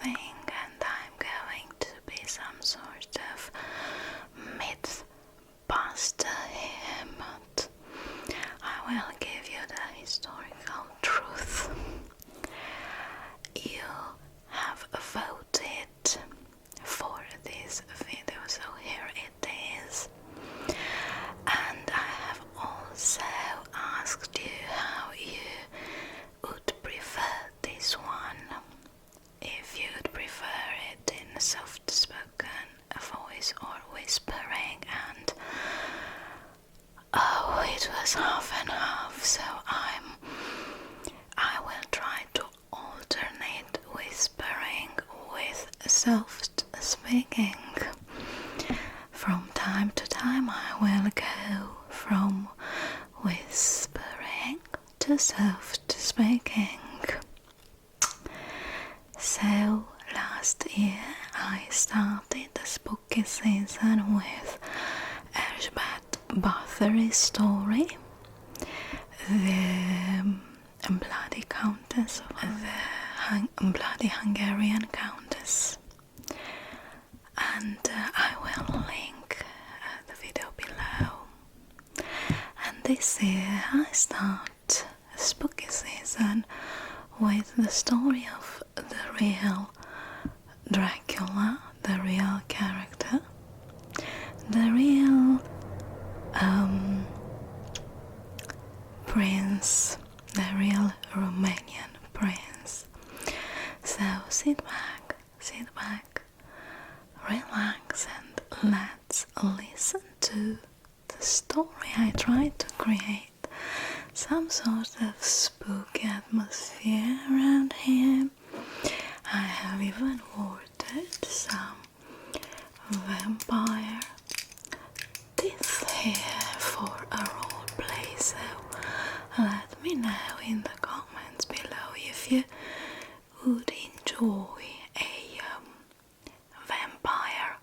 thing, and I'm going to be some sort of myth-buster here, but I will give you the historical truth. You have voted for this video, so here it is. And I have also asked you how you would prefer this one. If you would prefer it in soft-spoken voice or whispering, and it was half and half, so I will try to alternate whispering with soft speaking. From time to time I will go from whispering to soft speaking. So last year I started the spooky season with Elizabeth Bathory's story, the bloody Countess, the bloody Hungarian Countess, and I will link the video below. And this year I start a spooky season with the story of the real Dracula, the real character, the real prince, the real Romanian prince. So sit back, relax, and let's listen to the story. I tried to create some sort of spooky atmosphere around here. I have even ordered some vampire teeth here for a roleplay, so let me know in the comments below if you would enjoy a vampire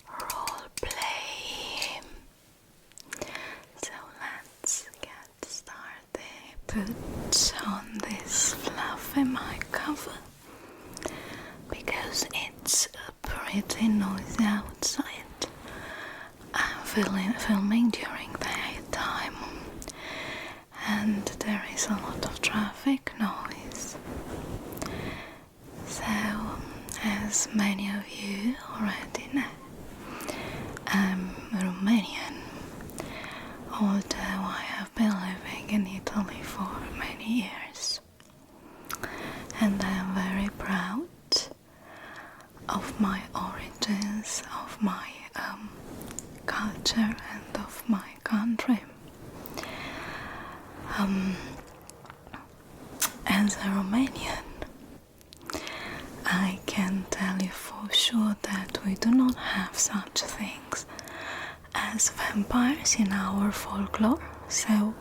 roleplay. So let's get started. Put on this fluffy mic cover because it's pretty noisy outside. I'm filming during the daytime and there is a lot of traffic noise. So, as many of you already know, I'm Romanian, although I have been living in Italy for many years, and I am very proud of my origins, of my culture, and of my country. As a Romanian, I can tell you for sure that we do not have such things as vampires in our folklore, so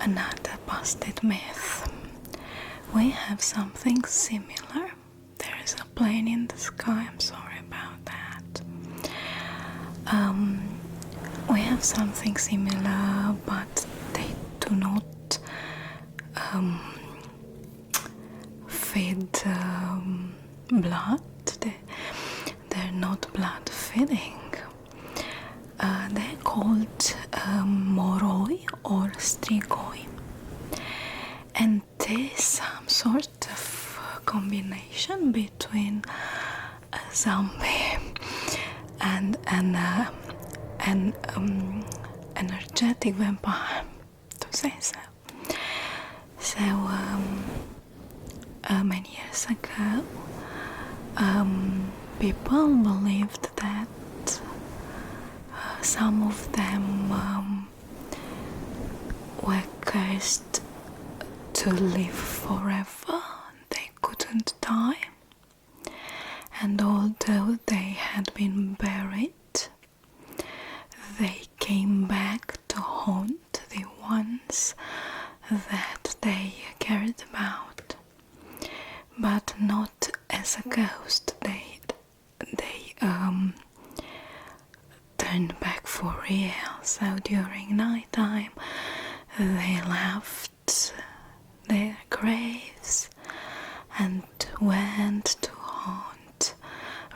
another busted myth. We have something similar. There is a plane in the sky, I'm sorry about that. We have something similar, but they do not feed blood. They're not blood feeding. They're called moroi or strigoi, and there's some sort of combination between a zombie and an energetic vampire, to say so. So many years ago, people believed that some of them were cursed to live forever. They couldn't die, and although they had been buried, they came back to haunt the ones that they cared about, but not as a ghost. They turned back for real. So during night time they left their graves and went to haunt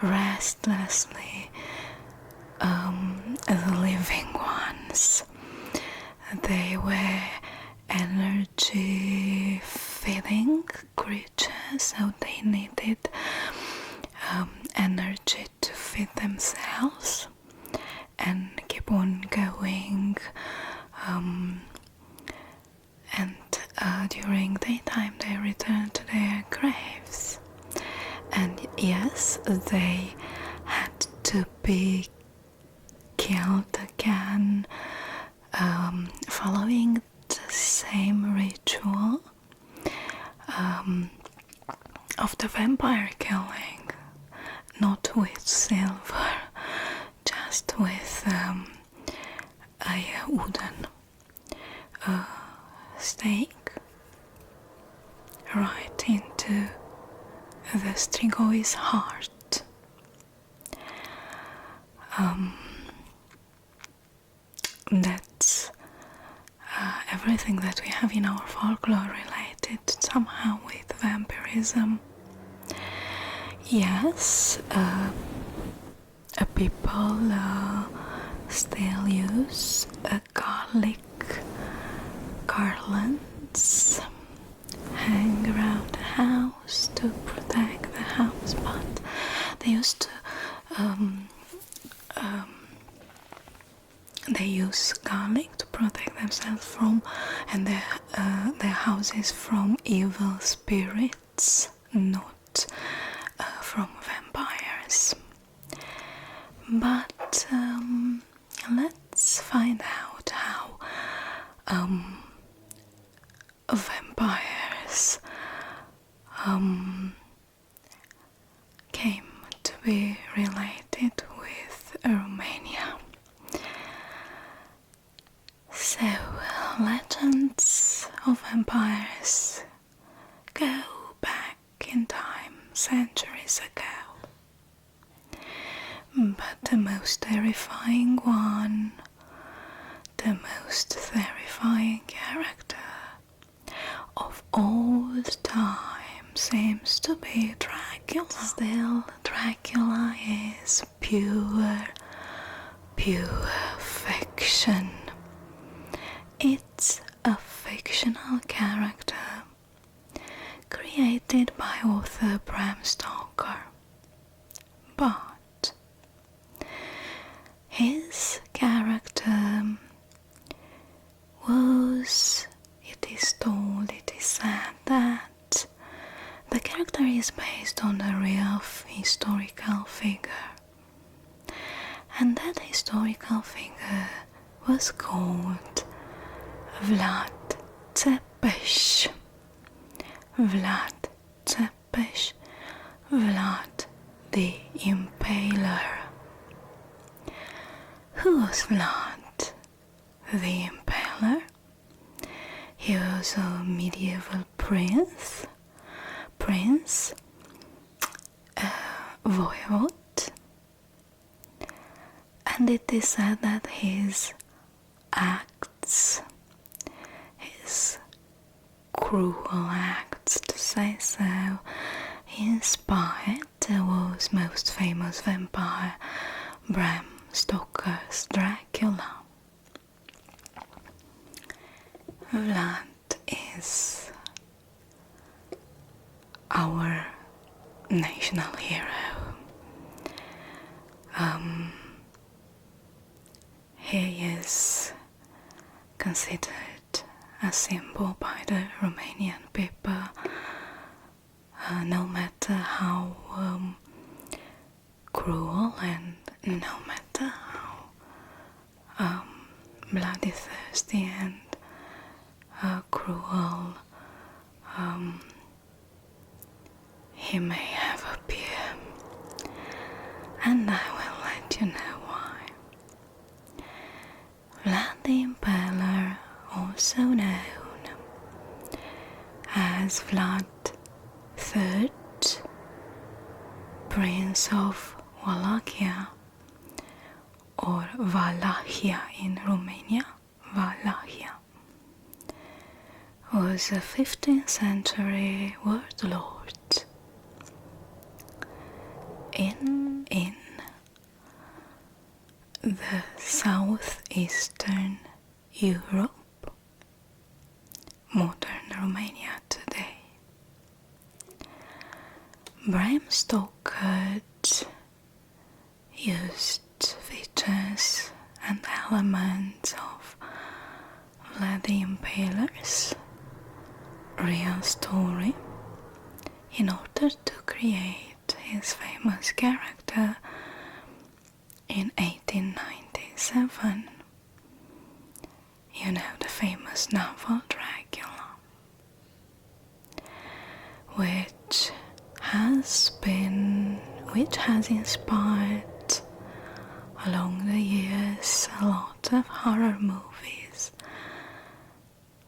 restlessly the living ones. They were energy-feeding creatures, so they needed energy to feed themselves and keep on going. And during daytime they returned to their graves. And yes, they had to be killed again, following the same ritual of the vampire killing, not with silver, just with a wooden stake right into the Strigoi's heart. That's everything that we have in our folklore related somehow with vampirism. Yes, people still use garlic garlands hang around the house to protect the house, but they used to they use garlic to protect themselves from and their houses from evil spirits, not from vampires. But let's find out how vampires came to be related with Romania. So, legends of vampires go back in time, centuries ago. But the most terrifying one, the most terrifying character of all time seems to be Dracula. Still, Dracula is pure fiction. It's a fictional character created by author Bram Stoker. But his character was, it is said that the character is based on a real historical figure. And that historical figure was called Vlad Tepes. Vlad Tepes, Vlad the Impaler. Who was Vlad the Impaler? He was a medieval prince, voivode, and it is said that his acts, his cruel acts to say so, inspired the world's most famous vampire, Bram Stoker's Dracula. Vlad is our national hero. He is considered a symbol by the Romanian people, no matter how cruel and no matter how bloodthirsty and cruel he may have appeared, and I will let you know why. Vlad the Impaler, also known as Vlad III, Prince of Wallachia, or Wallachia in Romania, Wallachia, was a 15th century warlord in the southeastern Europe, modern Romania today. Bram Stoker used features and elements of Vlad The Impaler's real story in order to create his famous character in 1897. You know, the famous novel Dracula, which has inspired along the years a lot of horror movies,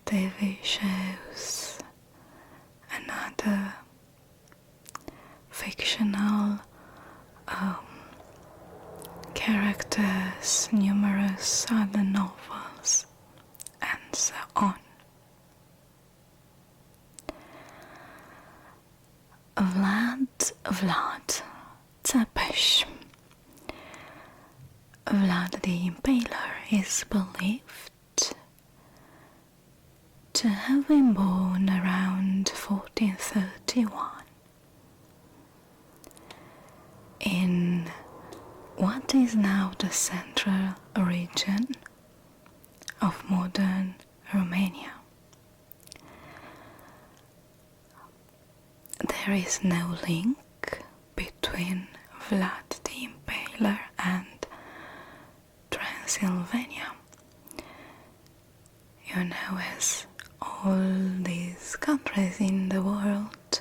TV shows, and other fictional characters, numerous other novels, and so on. Vlad Tepes. Vlad the Impaler is believed to have been born around 1431 in what is now the central region of modern Romania. There is no link between Vlad the Impaler and Transylvania. You know, as all these countries in the world,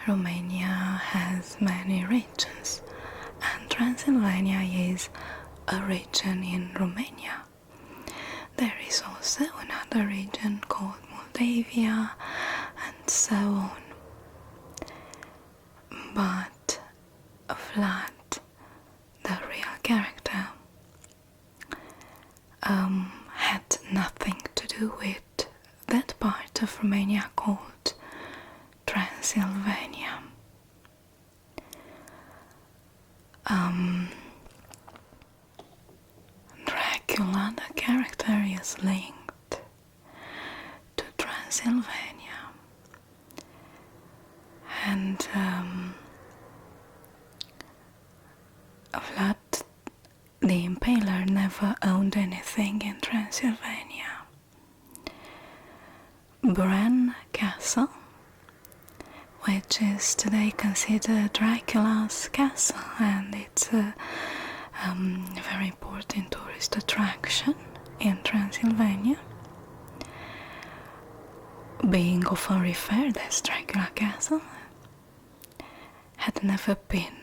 Romania has many regions, and Transylvania is a region in Romania. There is also another region called Moldavia, and so on. But Vlad, the real character, had nothing to do with that part of Romania called Transylvania. Dracula, the character, is linked to Transylvania, and Vlad the Impaler never owned anything in Transylvania. Bran Castle, which is today considered Dracula's castle, and it's a very important tourist attraction in Transylvania, being often referred as Dracula Castle, had never been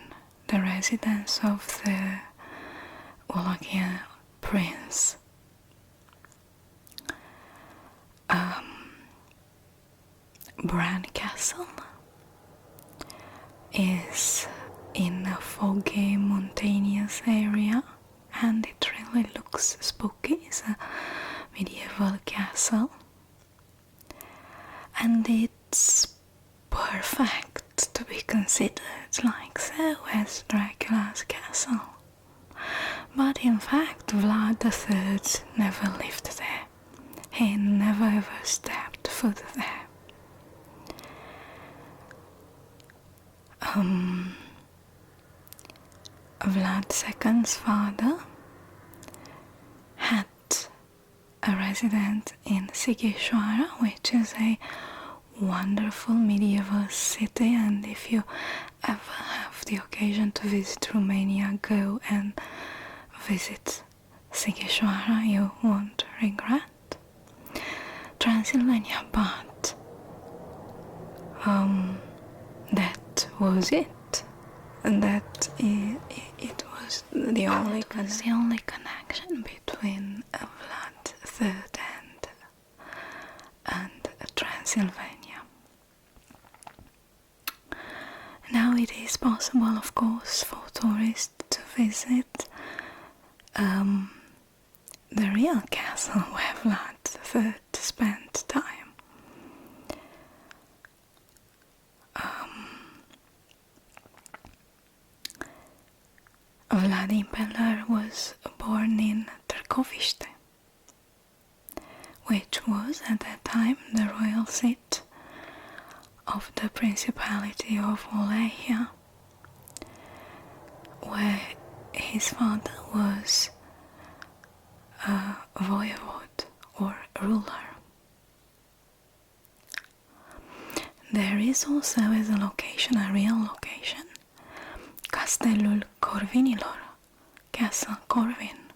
the residence of the Wallachian prince. Bran Castle is in a foggy, mountainous area, and it really looks spooky. It's a medieval castle, and it's perfect to be considered like so as Dracula's castle. But in fact, Vlad III never lived there. He never ever stepped foot there. Vlad II's father had a residence in Sighișoara, which is a wonderful medieval city, and if you ever have the occasion to visit Romania, go and visit Sighișoara, you won't regret. Transylvania, but that was it. And that it was the only connection between Vlad III and Transylvania. Now it is possible, of course, for tourists to visit the real castle where Vlad III spent time. Vlad the Impaler was born in Târgoviște, which was at that time the royal seat of the Principality of Wallachia, where his father was a voivod or ruler. There is also as a location, a real location, Castelul Corvinilor, Castle Corvin,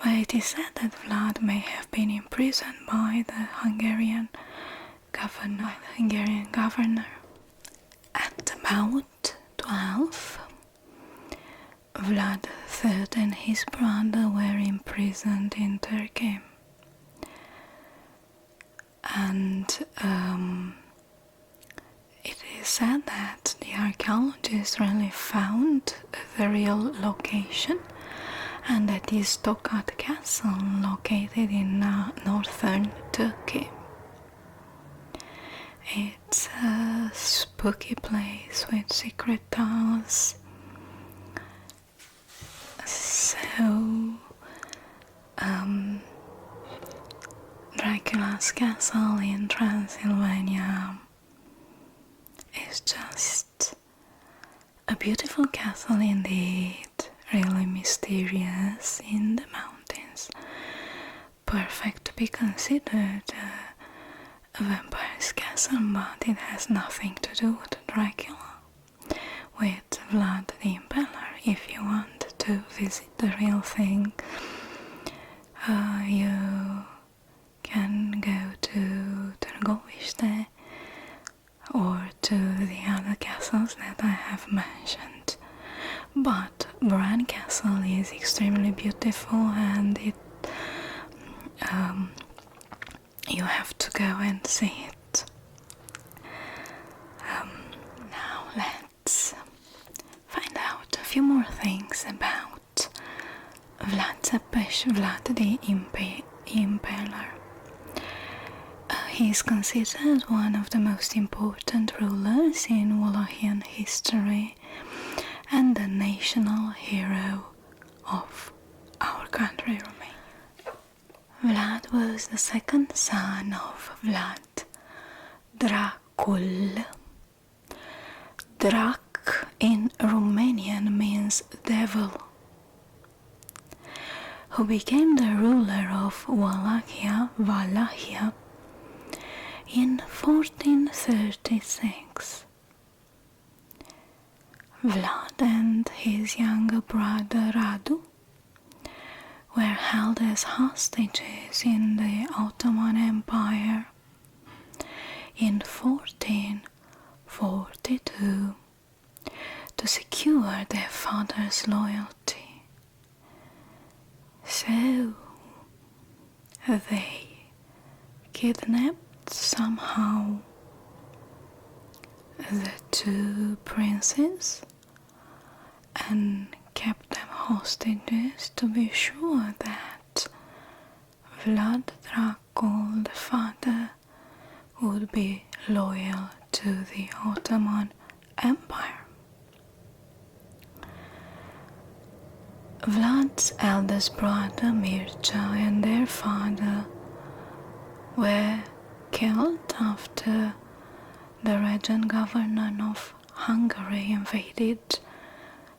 where it is said that Vlad may have been imprisoned by the Hungarian governor. At about 12, Vlad III and his brother were imprisoned in Turkey, and it is said that the archaeologists really found the real location, and that is Tokat Castle, located in northern Turkey. It's a spooky place with secret tunnels. So, Dracula's castle in Transylvania is just a beautiful castle indeed, really mysterious in the mountains, perfect to be considered a vampire's castle, but it has nothing to do with Dracula, with Vlad the Impaler. If you want to visit the real thing, you can go to Târgoviște or to the other castles that I have mentioned. But Bran Castle is extremely beautiful, and you have to go and see it. Now let's find out a few more things about Vlad the Impaler. He is considered one of the most important rulers in Wallachian history and the national hero of our country, Romania. Vlad was the second son of Vlad Dracul. Drac in Romanian means devil, who became the ruler of Wallachia in 1436. Vlad and his younger brother Radu were held as hostages in the Ottoman Empire in 1442 to secure their father's loyalty. So they kidnapped somehow the two princes and kept them hostages to be sure that Vlad Dracul, the father, would be loyal to the Ottoman Empire. Vlad's eldest brother Mircea and their father were killed after the regent governor of Hungary invaded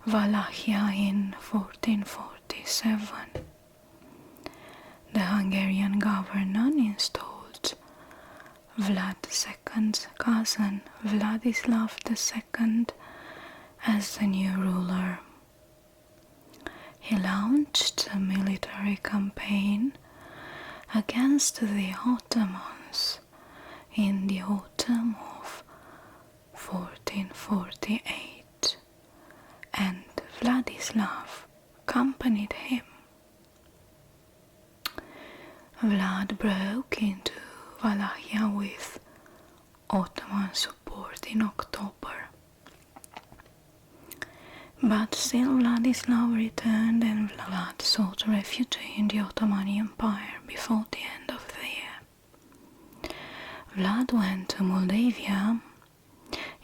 Wallachia in 1447. The Hungarian governor installed Vlad II's cousin Vladislav II as the new ruler. He launched a military campaign against the Ottomans in the autumn of 1448, and Vladislav accompanied him. Vlad broke into Wallachia with Ottoman support in October. But still Vladislav returned, and Vlad sought refuge in the Ottoman Empire before the end of the year. Vlad went to Moldavia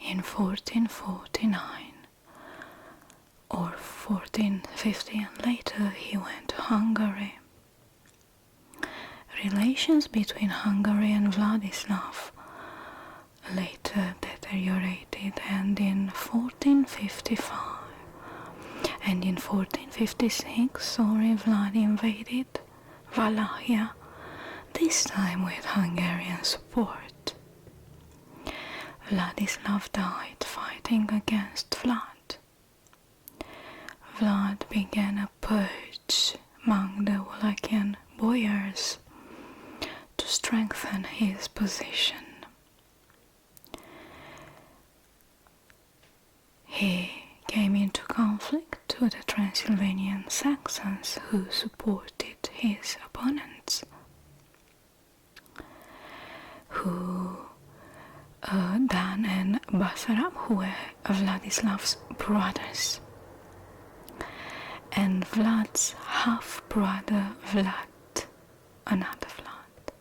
in 1449, or 1450 and later he went to Hungary. Relations between Hungary and Vladislav later deteriorated, and in 1455 and in 1456 Vlad invaded Wallachia, this time with Hungarian support. Vladislav died fighting against Vlad. Vlad began a purge among the Wallachian boyars to strengthen his position. He came into conflict with the Transylvanian Saxons who supported his opponents, Dan and Basarab, who were Vladislav's brothers, and Vlad's half-brother Vlad, another Vlad.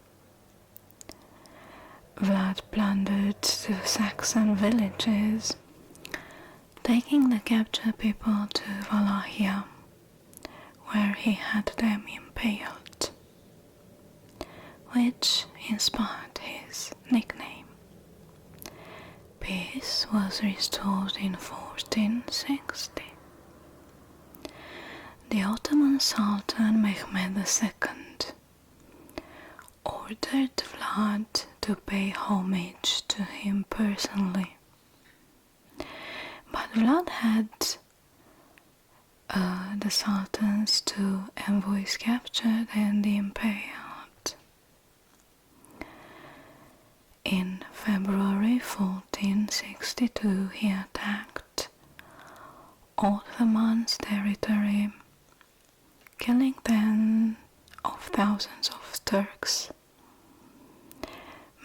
Vlad plundered the Saxon villages, taking the captured people to Wallachia, where he had them impaled, which inspired his nickname. Peace was restored in 1460. The Ottoman Sultan Mehmed II ordered Vlad to pay homage to him personally, but Vlad had the Sultan's two envoys captured and impaled. In February 1462 he attacked Ottoman's territory, killing tens of thousands of Turks.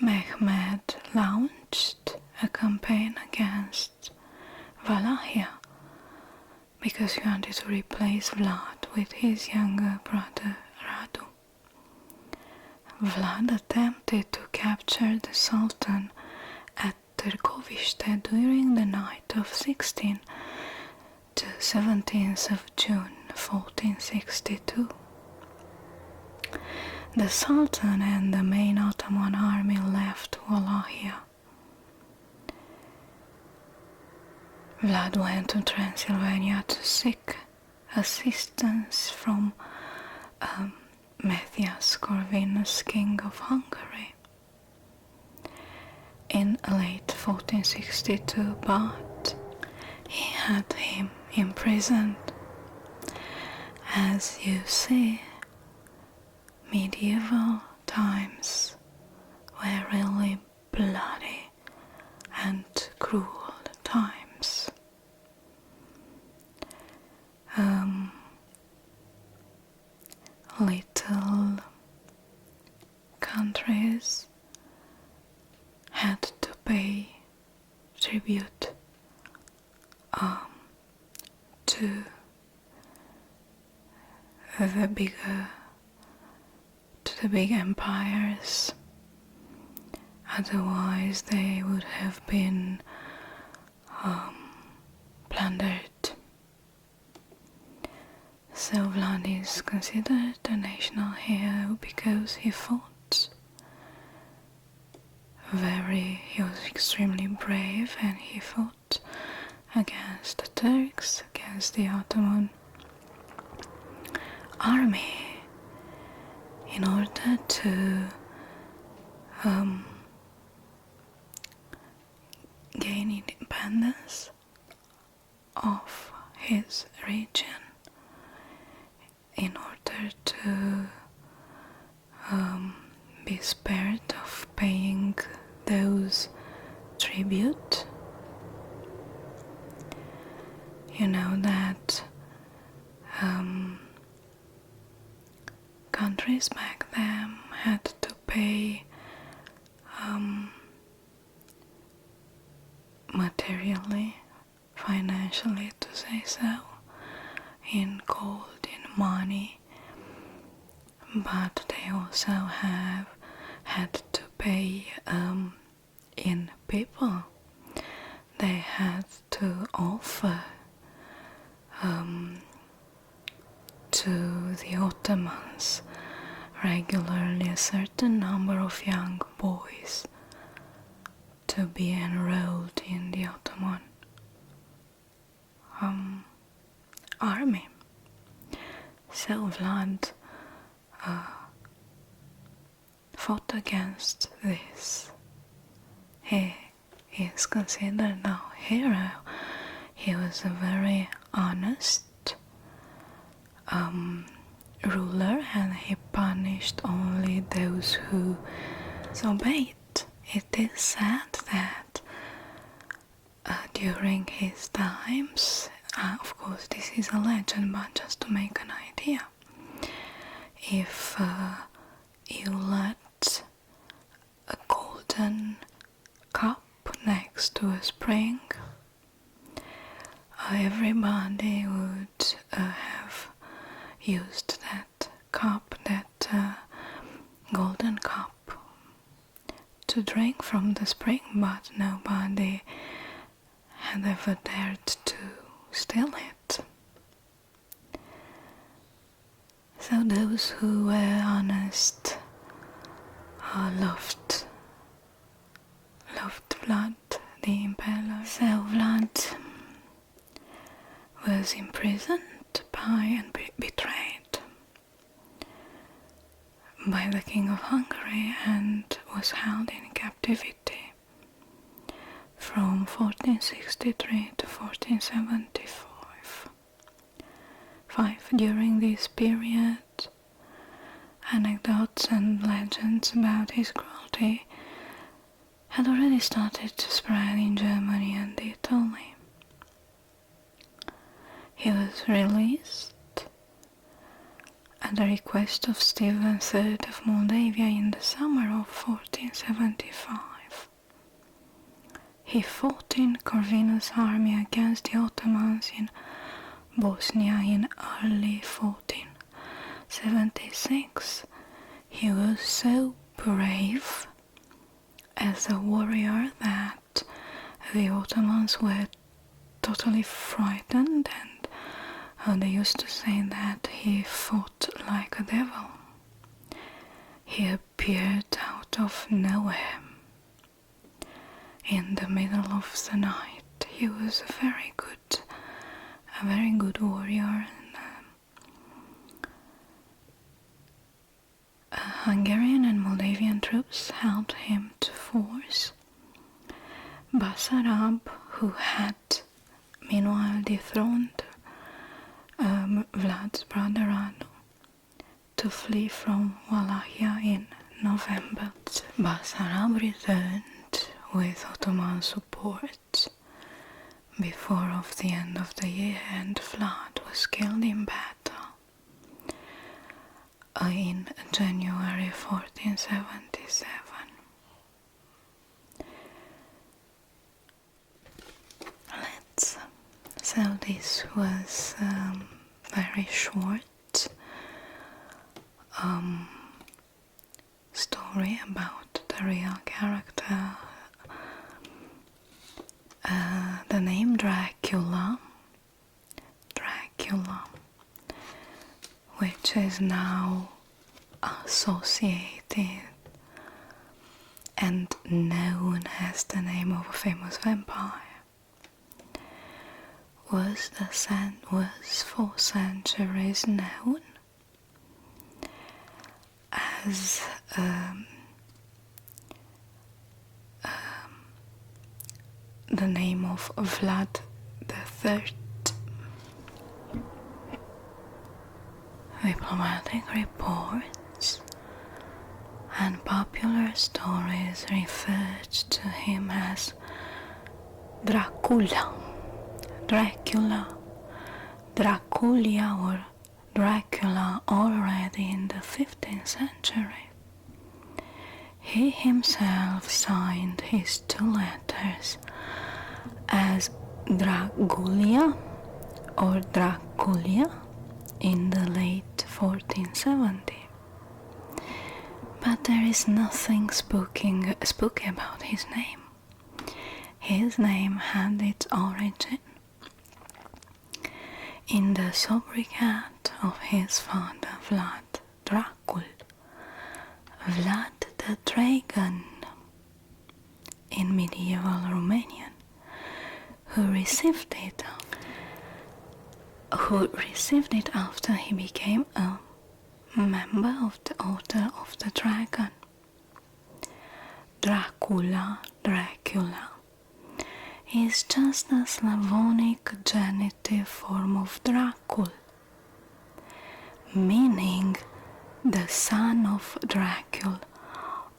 Mehmed launched a campaign against Wallachia because he wanted to replace Vlad with his younger brother Radu. Vlad attempted to capture the Sultan at Târgoviște during the night of 16th to 17th of June 1462. The Sultan and the main Ottoman army left Wallachia. Vlad went to Transylvania to seek assistance from Matthias Corvinus, king of Hungary, in late 1462, but he had him imprisoned. As you see, medieval times were really bloody and cruel times. Little countries had to pay tribute to the big empires, otherwise they would have been plundered. So Vlad is considered a national hero because he fought he was extremely brave, and he fought against the Turks, against the Ottoman army, in order to gain independence of his region, in order to be spared of paying those tribute. You know that countries back then had to pay materially, financially to say so, in gold, in money, but they also have had to pay in people. They had to offer to the Ottomans regularly a certain number of young boys to be enrolled in the Ottoman army. So Vlad fought against this. He is considered a hero. He was a very honest ruler, and he punished only those who disobeyed. It is said that during his times, of course this is a legend, but just to make an idea, if you let a golden cup next to a spring, everybody would have used that cup, that golden cup, to drink from the spring, but nobody had ever dared to steal it. So those who were honest loved Vlad the Impaler. So Vlad was imprisoned and betrayed by the King of Hungary and was held in captivity from 1463 to 1475. During this period, anecdotes and legends about his cruelty had already started to spread in Germany and Italy. He was released at the request of Stephen III of Moldavia in the summer of 1475. He fought in Corvinus' army against the Ottomans in Bosnia in early 1476. He was so brave as a warrior that the Ottomans were totally frightened, and they used to say that he fought like a devil. He appeared out of nowhere in the middle of the night. He was a very good warrior. And Hungarian and Moldavian troops helped him to force Basarab, who had meanwhile dethroned Vlad's brother Rado, to flee from Wallachia in November. Basarab returned with Ottoman support before of the end of the year, and Vlad was killed in battle in January 1477. So this was very short story about the real character. The name Dracula, which is now associated and known as the name of a famous vampire, was for centuries known as the name of Vlad III. Diplomatic reports and popular stories referred to him as Dracula, Draculia or Dracula already in the 15th century. He himself signed his two letters as Dragulia or Draculia in the late 1470. But there is nothing spooky about his name. His name had its origin in the sobriquet of his father Vlad Dracula, Vlad the Dragon, in medieval Romanian, who received it after he became a member of the Order of the Dragon. Dracula is just a Slavonic genitive form of Dracul, meaning the son of Dracula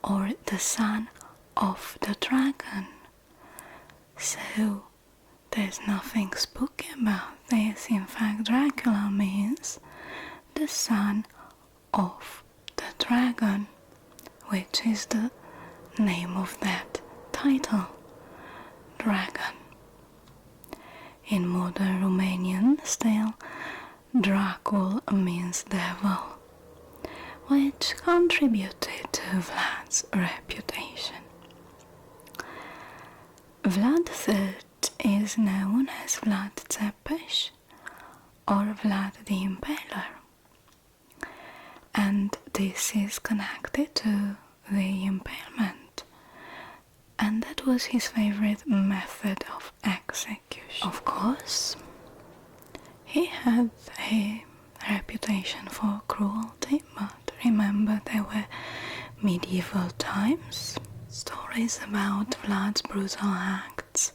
or the son of the dragon. So there's nothing spooky about this. In fact, Dracula means the son of the dragon, which is the name of that title, dragon. In modern Romanian still, Dracul means devil, which contributed to Vlad's reputation. Vlad III is known as Vlad Țepeș or Vlad the Impaler, and this is connected to the impalement, and that was his favorite method of execution. Of course, he had a reputation for cruelty, but remember, there were medieval times. Stories about Vlad's brutal acts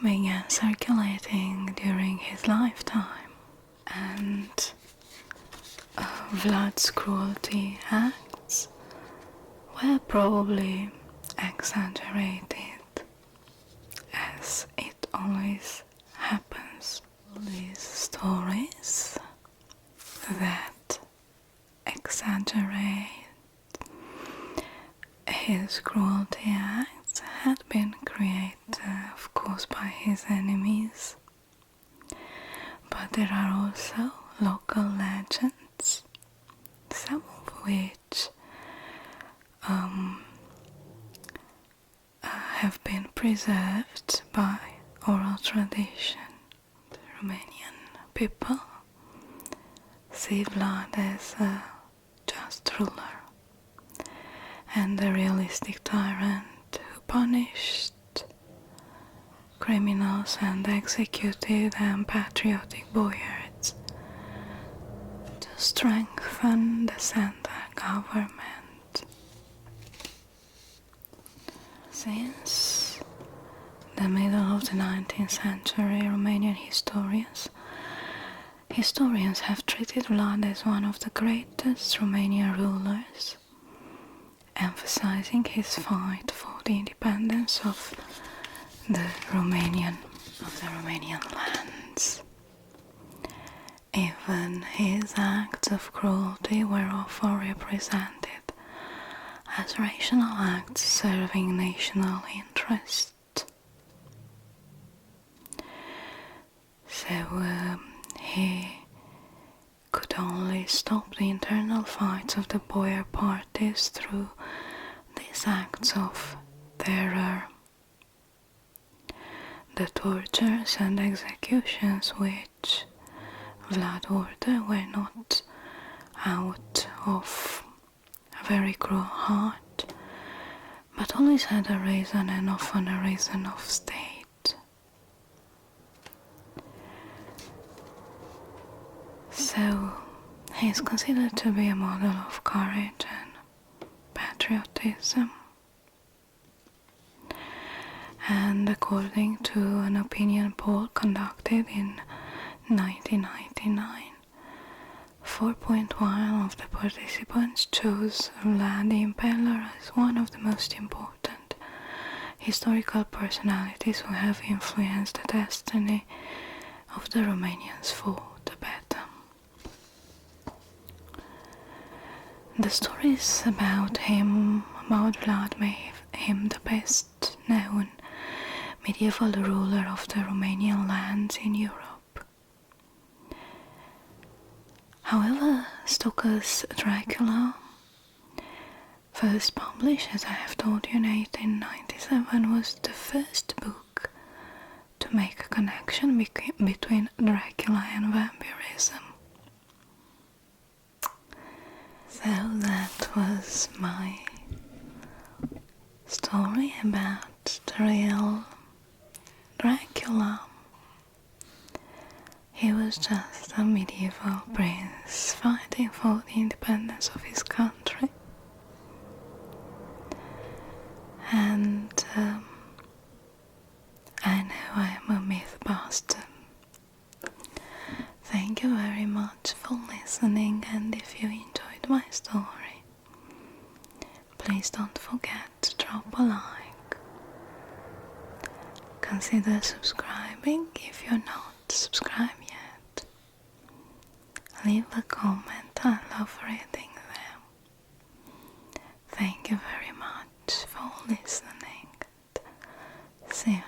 began circulating during his lifetime, and Vlad's cruelty acts were probably exaggerated, as it always happens. These stories that exaggerate his cruelty acts had been created, of course, by his enemies, but there are also local legends, some of which have been preserved by oral tradition. The Romanian people see Vlad as a just ruler and a realistic tyrant who punished criminals and executed patriotic boyards to strengthen the center government. Since the middle of the 19th century, Romanian historians have treated Vlad as one of the greatest Romanian rulers, emphasizing his fight for the independence of the Romanian lands. Even his acts of cruelty were often represented as rational acts serving national interest. So he could only stop the internal fights of the boyar parties through these acts of terror. The tortures and executions which Vlad ordered were not out of a very cruel heart, but always had a reason, and often a reason of state. So he is considered to be a model of courage and patriotism. And according to an opinion poll conducted in 1999, 4.1 of the participants chose Vlad the Impaler as one of the most important historical personalities who have influenced the destiny of the Romanians for the better. The stories about Vlad, made him the best known medieval ruler of the Romanian lands in Europe. However, Stoker's Dracula, first published, as I have told you, in 1897, was the first book to make a connection between Dracula and vampirism. So that was my story about the real Dracula. He was just a medieval prince fighting for the independence of his country. And I know I am a mythbuster. Thank you very much for listening, and if you enjoyed my story, please don't forget to drop a like. Consider subscribing if you're not subscribed yet. Leave a comment, I love reading them. Thank you very much for listening. See you